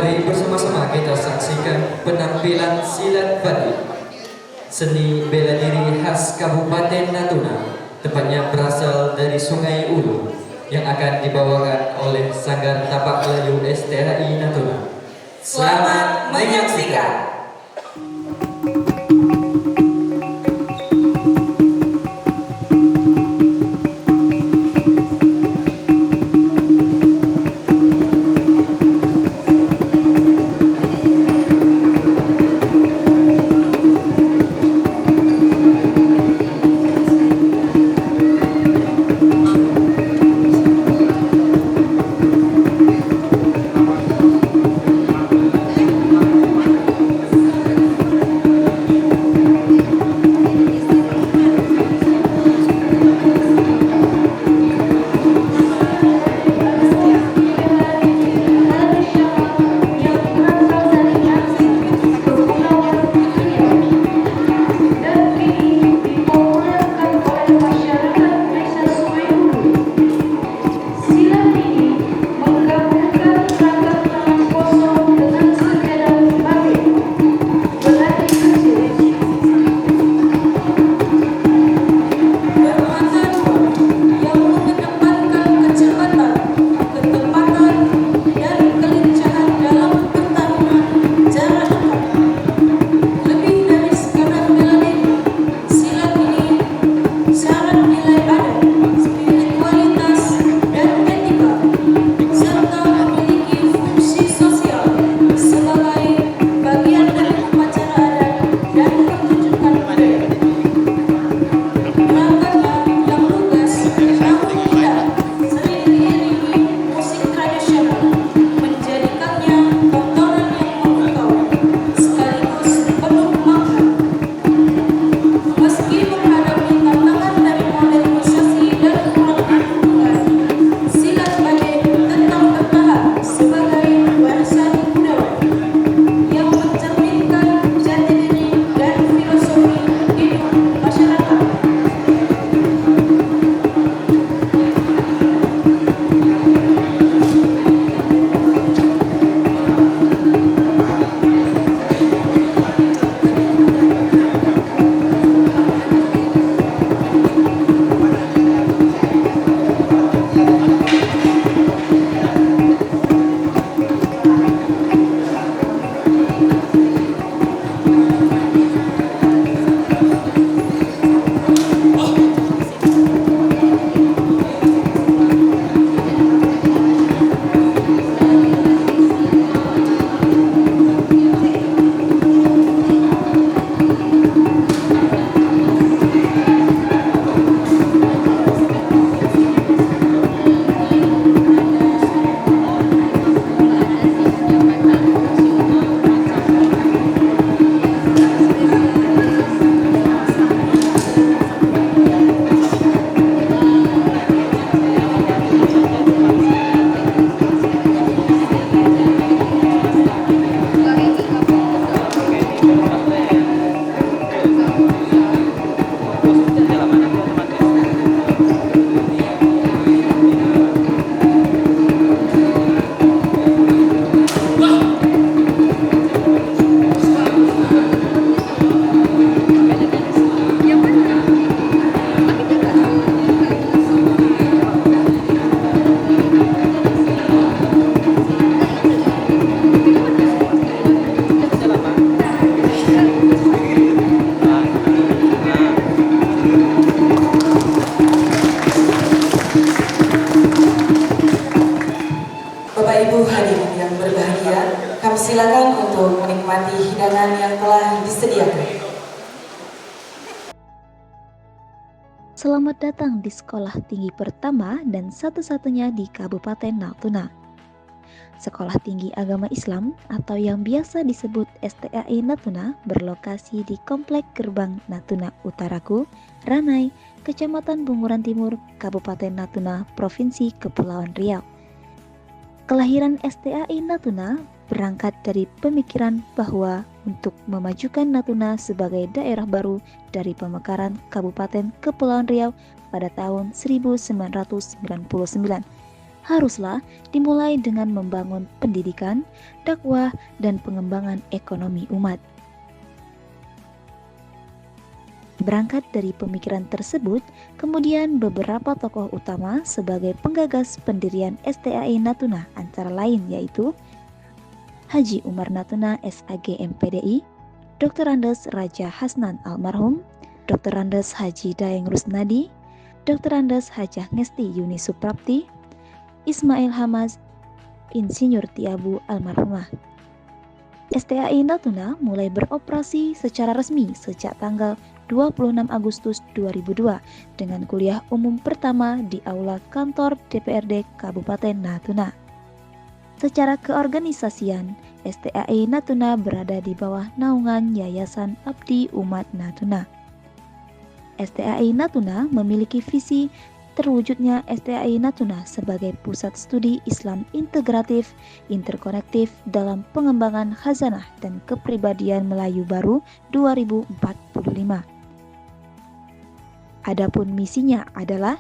Mari bersama-sama kita saksikan penampilan silat batik, seni bela diri khas Kabupaten Natuna, tepatnya berasal dari Sungai Ulu, yang akan dibawakan oleh Sanggar Tapak Melayu STHI Natuna. Selamat menyaksikan. Silakan untuk menikmati hidangan yang telah disediakan. Selamat datang di sekolah tinggi pertama dan satu-satunya di Kabupaten Natuna. Sekolah Tinggi Agama Islam atau yang biasa disebut STHI Natuna berlokasi di Komplek Gerbang Natuna Utaraku, Ranai, Kecamatan Bunguran Timur, Kabupaten Natuna, Provinsi Kepulauan Riau. Kelahiran STHI Natuna berangkat dari pemikiran bahwa untuk memajukan Natuna sebagai daerah baru dari pemekaran Kabupaten Kepulauan Riau pada tahun 1999. haruslah dimulai dengan membangun pendidikan, dakwah, dan pengembangan ekonomi umat. Berangkat dari pemikiran tersebut, kemudian beberapa tokoh utama sebagai penggagas pendirian STAI Natuna antara lain yaitu Haji Umar Natuna SAG MPDI, Dr. Andes Raja Hasnan almarhum, Dr. Andes Haji Daeng Rusnadi, Dr. Andes Hajah Ngesti Yuni Suprapti, Ismail Hamaz, Insinyur Tiabu almarhumah. STAI Natuna mulai beroperasi secara resmi sejak tanggal 26 Agustus 2002 dengan kuliah umum pertama di Aula Kantor DPRD Kabupaten Natuna. Secara keorganisasian, STAI Natuna berada di bawah naungan Yayasan Abdi Umat Natuna. STAI Natuna memiliki visi terwujudnya STAI Natuna sebagai pusat studi Islam integratif, interkonektif dalam pengembangan khazanah dan kepribadian Melayu baru 2045. Adapun misinya adalah: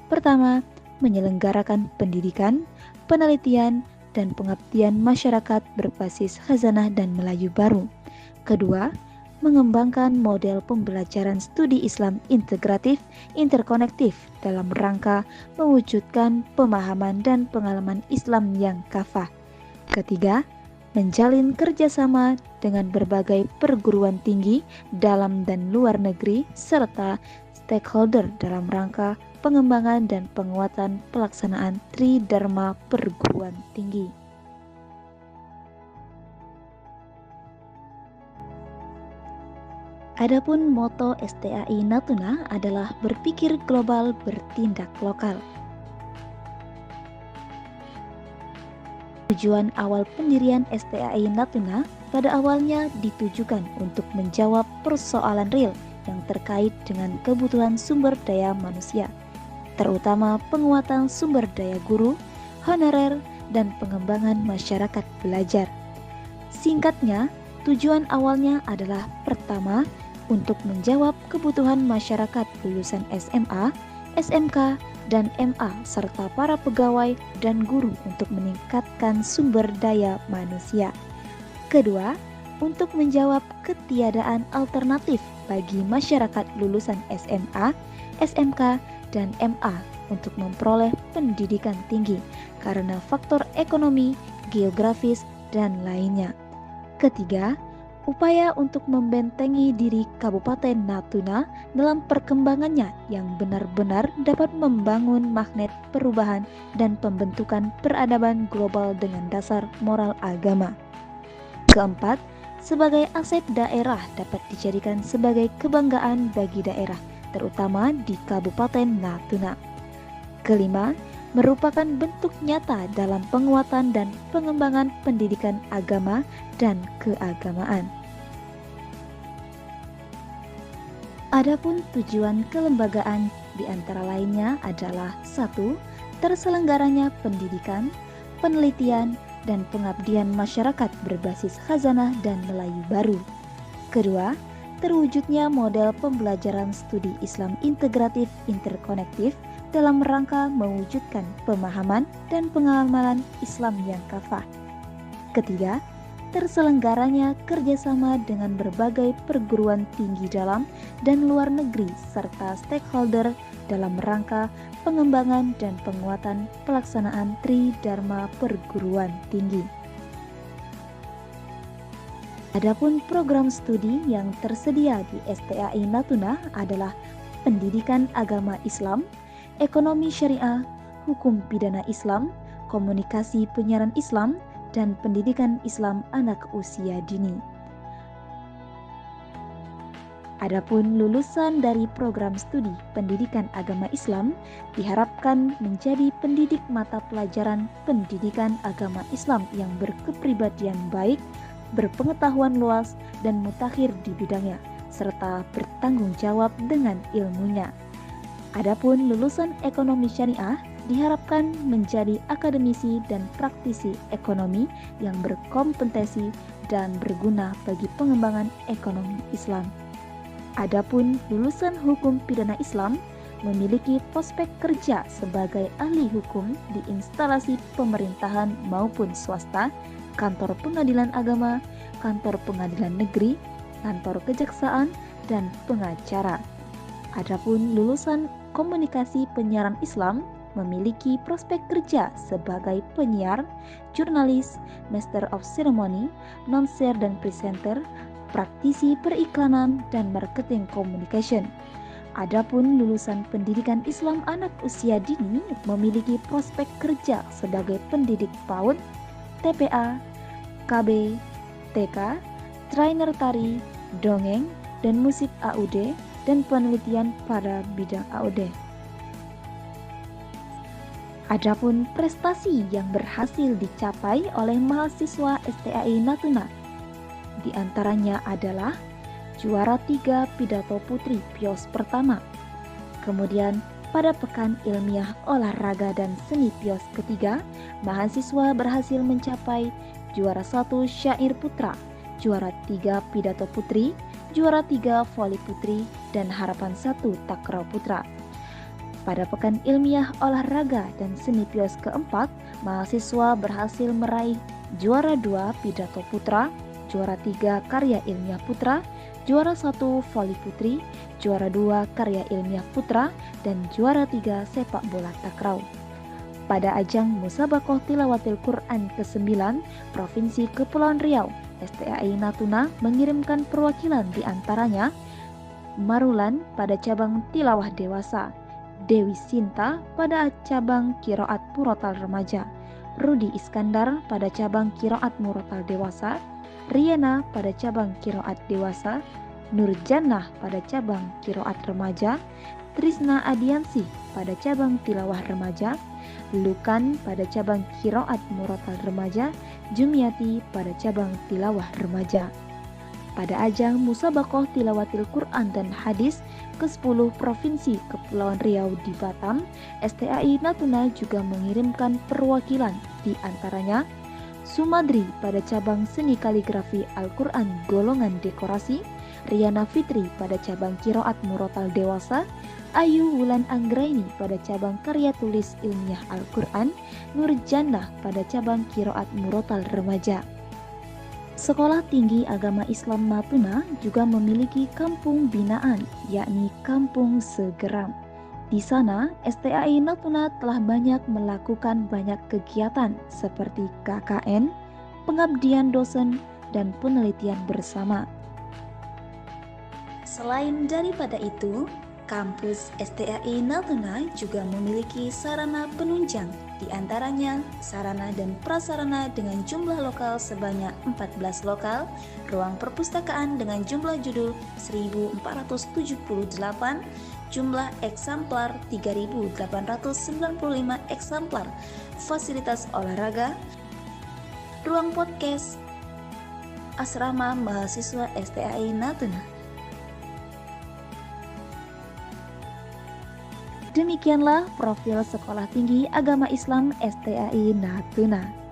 pertama, menyelenggarakan pendidikan, penelitian, dan pengabdian masyarakat berbasis khazanah dan Melayu baru. Kedua, mengembangkan model pembelajaran studi Islam integratif, interkonektif dalam rangka mewujudkan pemahaman dan pengalaman Islam yang kafah. Ketiga, menjalin kerjasama dengan berbagai perguruan tinggi dalam dan luar negeri serta stakeholder dalam rangka pengembangan dan penguatan pelaksanaan Tridharma perguruan tinggi. Adapun moto STAI Natuna adalah berpikir global, bertindak lokal. Tujuan awal pendirian STAI Natuna pada awalnya ditujukan untuk menjawab persoalan real yang terkait dengan kebutuhan sumber daya manusia, terutama penguatan sumber daya guru, honorer, dan pengembangan masyarakat belajar. Singkatnya, tujuan awalnya adalah: pertama, untuk menjawab kebutuhan masyarakat lulusan SMA, SMK, dan MA serta para pegawai dan guru untuk meningkatkan sumber daya manusia. Kedua, untuk menjawab ketiadaan alternatif bagi masyarakat lulusan SMA, SMK, dan MA untuk memperoleh pendidikan tinggi karena faktor ekonomi, geografis, dan lainnya. Ketiga, upaya untuk membentengi diri Kabupaten Natuna dalam perkembangannya yang benar-benar dapat membangun magnet perubahan dan pembentukan peradaban global dengan dasar moral agama. Keempat, sebagai aset daerah dapat dijadikan sebagai kebanggaan bagi daerah, terutama di Kabupaten Natuna. Kelima, merupakan bentuk nyata dalam penguatan dan pengembangan pendidikan agama dan keagamaan. Adapun tujuan kelembagaan di antara lainnya adalah: 1. Terselenggaranya pendidikan, penelitian, dan pengabdian masyarakat berbasis khazanah dan Melayu baru. Kedua, terwujudnya model pembelajaran studi Islam integratif interkonektif dalam rangka mewujudkan pemahaman dan pengamalan Islam yang kafah. Ketiga, terselenggaranya kerjasama dengan berbagai perguruan tinggi dalam dan luar negeri serta stakeholder dalam rangka pengembangan dan penguatan pelaksanaan Tridharma perguruan tinggi. Adapun program studi yang tersedia di STAI Natuna adalah pendidikan agama Islam, ekonomi syariah, hukum pidana Islam, komunikasi penyiaran Islam, dan pendidikan Islam anak usia dini. Adapun lulusan dari program studi pendidikan agama Islam diharapkan menjadi pendidik mata pelajaran pendidikan agama Islam yang berkepribadian baik, berpengetahuan luas, dan mutakhir di bidangnya, serta bertanggung jawab dengan ilmunya. Adapun lulusan ekonomi syariah diharapkan menjadi akademisi dan praktisi ekonomi yang berkompetensi dan berguna bagi pengembangan ekonomi Islam. Adapun lulusan hukum pidana Islam memiliki prospek kerja sebagai ahli hukum di instalasi pemerintahan maupun swasta, kantor pengadilan agama, kantor pengadilan negeri, kantor kejaksaan, dan pengacara. Adapun lulusan komunikasi penyiaran Islam memiliki prospek kerja sebagai penyiar, jurnalis, master of ceremony, announcer dan presenter, praktisi periklanan, dan marketing communication. Adapun lulusan pendidikan Islam anak usia dini memiliki prospek kerja sebagai pendidik PAUD, TPA, KB, TK, trainer tari, dongeng, dan musik AUD, dan penelitian pada bidang AUD. Adapun prestasi yang berhasil dicapai oleh mahasiswa STAI Natuna, di antaranya adalah juara 3 pidato putri PIOS pertama. Kemudian pada Pekan Ilmiah Olahraga dan Seni PIOS ketiga, mahasiswa berhasil mencapai juara 1 syair putra, juara 3 pidato putri, juara 3 voli putri, dan harapan 1 takraw putra. Pada Pekan Ilmiah Olahraga dan Seni PIOS keempat, mahasiswa berhasil meraih juara 2 pidato putra, juara 3 karya ilmiah putra, juara 1 voli putri, juara 2 karya ilmiah putra, dan juara 3 sepak bola takraw. Pada ajang Musabakoh Tilawatil Quran ke-9 Provinsi Kepulauan Riau, STAI Natuna mengirimkan perwakilan di antaranya Marulan pada cabang tilawah dewasa, Dewi Sinta pada cabang kiroat murotal remaja, Rudi Iskandar pada cabang kiroat murotal dewasa, Riana pada cabang kiroat dewasa, Nur Jannah pada cabang kiroat remaja, Trisna Adiansi pada cabang tilawah remaja, Lukan pada cabang kiroat murotal remaja, Jumiati pada cabang tilawah remaja. Pada ajang Musabakoh Tilawatil Quran dan Hadis ke-10 Provinsi Kepulauan Riau di Batam, STAI Natuna juga mengirimkan perwakilan, di antaranya Sumadri pada cabang seni kaligrafi Al-Quran golongan dekorasi, Riana Fitri pada cabang kiroat murotal dewasa, Ayu Wulan Anggraini pada cabang karya tulis ilmiah Al-Quran, Nur Jannah pada cabang kiroat murotal remaja. Sekolah Tinggi Agama Islam Natuna juga memiliki kampung binaan, yakni Kampung Segeram. Di sana, STAI Natuna telah banyak melakukan banyak kegiatan seperti KKN, pengabdian dosen, dan penelitian bersama. Selain daripada itu, kampus STAI Natuna juga memiliki sarana penunjang, di antaranya sarana dan prasarana dengan jumlah lokal sebanyak 14 lokal, ruang perpustakaan dengan jumlah judul 1478, jumlah eksemplar 3.895 eksemplar, fasilitas olahraga, ruang podcast, asrama mahasiswa STAI Natuna. Demikianlah profil Sekolah Tinggi Agama Islam STAI Natuna.